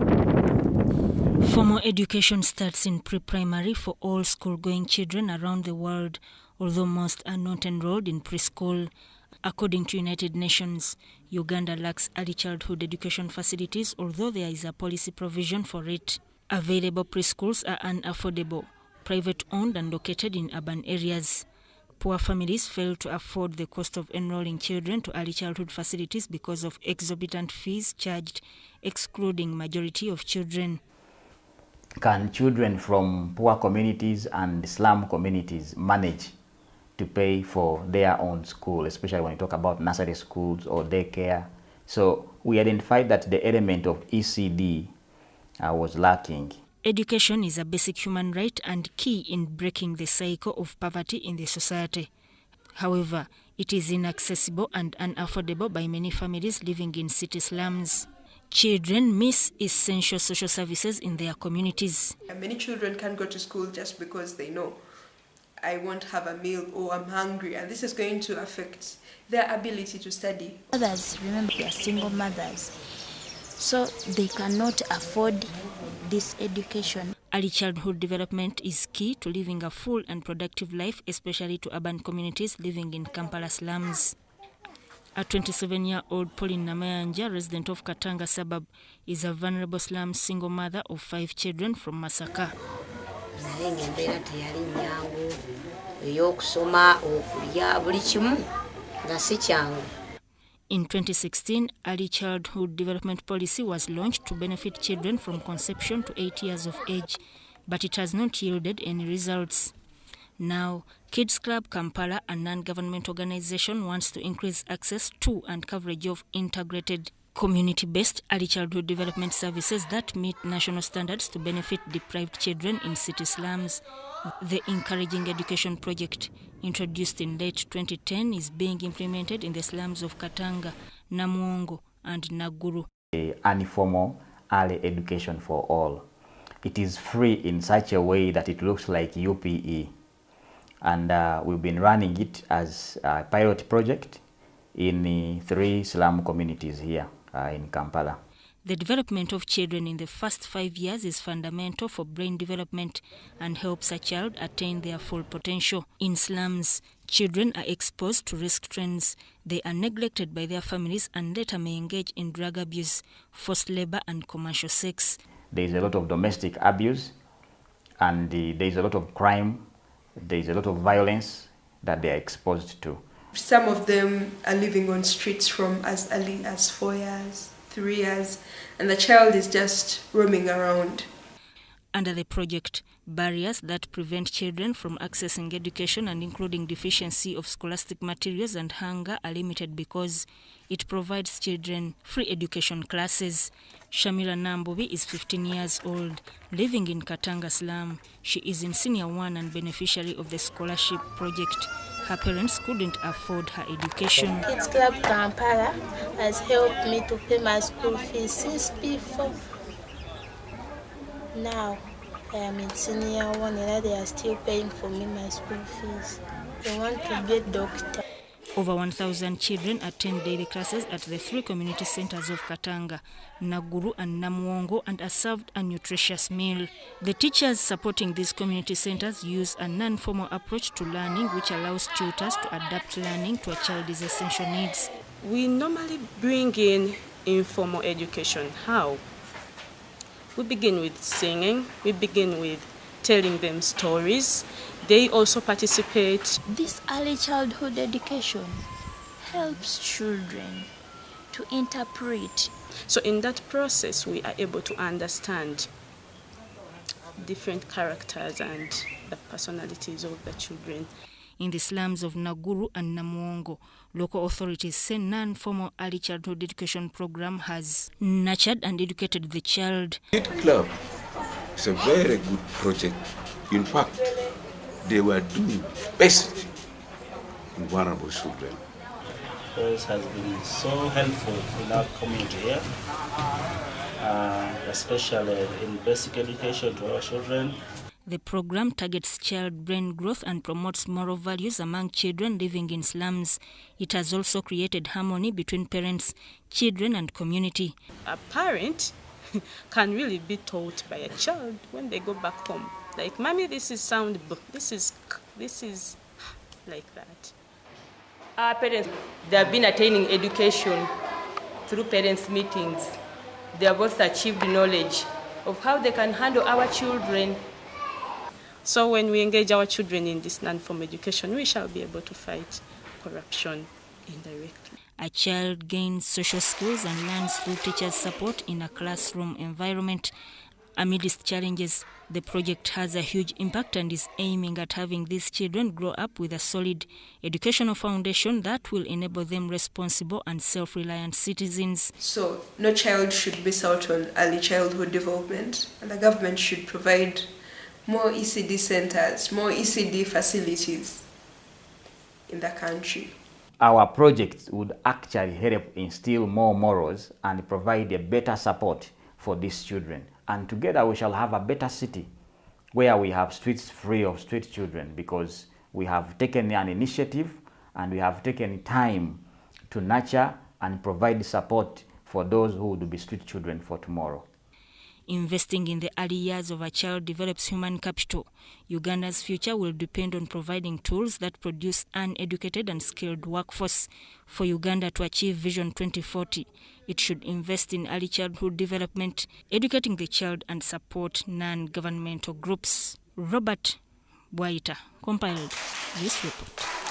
Formal education starts in pre-primary for all school-going children around the world, although most are not enrolled in preschool. According to United Nations, Uganda lacks early childhood education facilities, although there is a policy provision for it. Available preschools are unaffordable, private-owned and located in urban areas. Poor families fail to afford the cost of enrolling children to early childhood facilities because of exorbitant fees charged, excluding majority of children. Can children from poor communities and slum communities manage to pay for their own school, especially when you talk about nursery schools or daycare? So we identified that the element of ECD was lacking. Education is a basic human right and key in breaking the cycle of poverty in the society. However, it is inaccessible and unaffordable by many families living in city slums. Children miss essential social services in their communities. Many children can't go to school just because they know I won't have a meal or I'm hungry, and this is going to affect their ability to study. Others, remember, they are single mothers, so they cannot afford this education. Early childhood development is key to living a full and productive life, especially to urban communities living in Kampala slums. A 27-year-old Pauline Namayanja, resident of Katanga suburb, is a vulnerable slum single mother of 5 children from Masaka. In 2016, early childhood development policy was launched to benefit children from conception to 8 years of age, but it has not yielded any results. Now, Kids Club Kampala, a non-government organization, wants to increase access to and coverage of integrated community-based early childhood development services that meet national standards to benefit deprived children in city slums. The Encouraging Education project, introduced in late 2010, is being implemented in the slums of Katanga, Namuwongo and Naguru. Informal early education for all. It is free in such a way that it looks like UPE. And we've been running it as a pilot project in 3 slum communities here in Kampala. The development of children in the first 5 years is fundamental for brain development and helps a child attain their full potential. In slums, children are exposed to risk trends. They are neglected by their families and later may engage in drug abuse, forced labor and commercial sex. There is a lot of domestic abuse and there is a lot of crime. There is a lot of violence that they are exposed to. Some of them are living on streets from as early as 4 years, 3 years, and the child is just roaming around. Under the project, barriers that prevent children from accessing education and including deficiency of scholastic materials and hunger are limited because it provides children free education classes. Shamila Nambobi is 15 years old, living in Katanga slum. She is in Senior 1 and beneficiary of the scholarship project. Her parents couldn't afford her education. Kids Club Kampala has helped me to pay my school fees since before. Now I am in Senior 1 and they are still paying for me my school fees. They want to be a doctor. Over 1,000 children attend daily classes at the 3 community centers of Katanga, Naguru and Namuwongo, and are served a nutritious meal. The teachers supporting these community centers use a non-formal approach to learning, which allows tutors to adapt learning to a child's essential needs. We normally bring in informal education. How? We begin with singing, we begin with telling them stories. They also participate. This early childhood education helps children to interpret. So in that process, we are able to understand different characters and the personalities of the children. In the slums of Naguru and Namuwongo, local authorities say non-formal early childhood education program has nurtured and educated the child. Kid Club is a very good project. In fact, they were doing best in vulnerable children. This has been so helpful in our community here, especially in basic education to our children. The program targets child brain growth and promotes moral values among children living in slums. It has also created harmony between parents, children, and community. A parent can really be taught by a child when they go back home. Like, mommy, this is sound, this is like that. Our parents, they have been attaining education through parents' meetings. They have also achieved knowledge of how they can handle our children. So when we engage our children in this non-formal education, we shall be able to fight corruption indirectly. A child gains social skills and learns through teachers' support in a classroom environment. Amidst challenges, the project has a huge impact and is aiming at having these children grow up with a solid educational foundation that will enable them responsible and self-reliant citizens. So no child should miss out on early childhood development, and the government should provide more ECD centers, more ECD facilities in the country. Our project would actually help instill more morals and provide a better support for these children. And together we shall have a better city where we have streets free of street children, because we have taken an initiative and we have taken time to nurture and provide support for those who would be street children for tomorrow. Investing in the early years of a child develops human capital. Uganda's future will depend on providing tools that produce an educated and skilled workforce. For Uganda to achieve Vision 2040, it should invest in early childhood development, educating the child, and support non-governmental groups. Robert Bwaita compiled this report.